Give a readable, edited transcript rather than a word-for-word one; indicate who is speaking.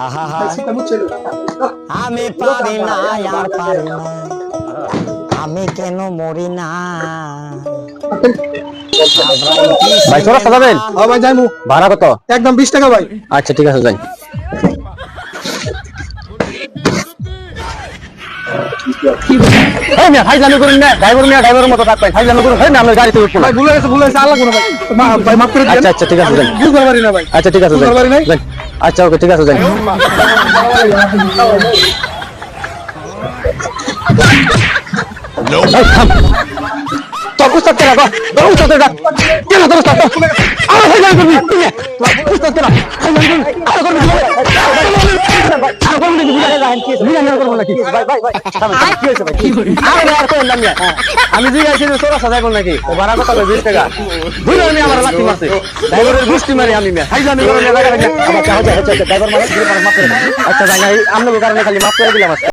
Speaker 1: আহা আমি পারি না আর পারি না আমি কেন মরি না
Speaker 2: ভাই চলো সাজাবেন
Speaker 3: হ্যাঁ ভাই যাইমু
Speaker 2: ভাড়া কত
Speaker 3: একদম 20 টাকা ভাই
Speaker 2: আচ্ছা ঠিক আছে যাই এই মিয়া ফাইজলামি করুন না ড্রাইভারের মতো ডাক পাই ফাইজলামি করুন হয় না আমরা গাড়িতে উঠবো না
Speaker 3: ভাই ভুলে গেছে আল্লাহ কোনো ভাই ভাই মাফ করে দিন
Speaker 2: আচ্ছা আচ্ছা ঠিক আছে যাই
Speaker 3: বুঝতে পারি না ভাই
Speaker 2: আচ্ছা ঠিক আছে
Speaker 3: বুঝতে পারি নাই
Speaker 2: যাই আচ্ছা ওকে ঠিক আছে যাই এই থাম তোর উস্তাদ কেনা গো তোর উস্তাদ ডাক কেন তোর উস্তাদ আমার ফাইজলামি করবি তোর উস্তাদ কেনা ফাইজলামি করবি আর করবি আর করবি বিরিয়ানি করবো নাকি ভাই ভাই ভাই কি হয়েছে ভাই আরে আর কোন নাম আমি জিজ্ঞাসা করি তোরা সাজা কোন নাকি ও ভাড়া কত 20 টাকা বুঝলো আমি আমার লাঠি মারছে ড্রাইভারের গুষ্টি মারি আমি মিয়া ফাইজলামি করে লাগা লাগা আচ্ছা ড্রাইভার মানে মাফ করে আচ্ছা ভাই আমনে কারণে খালি মাফ করে দিলাম আজকে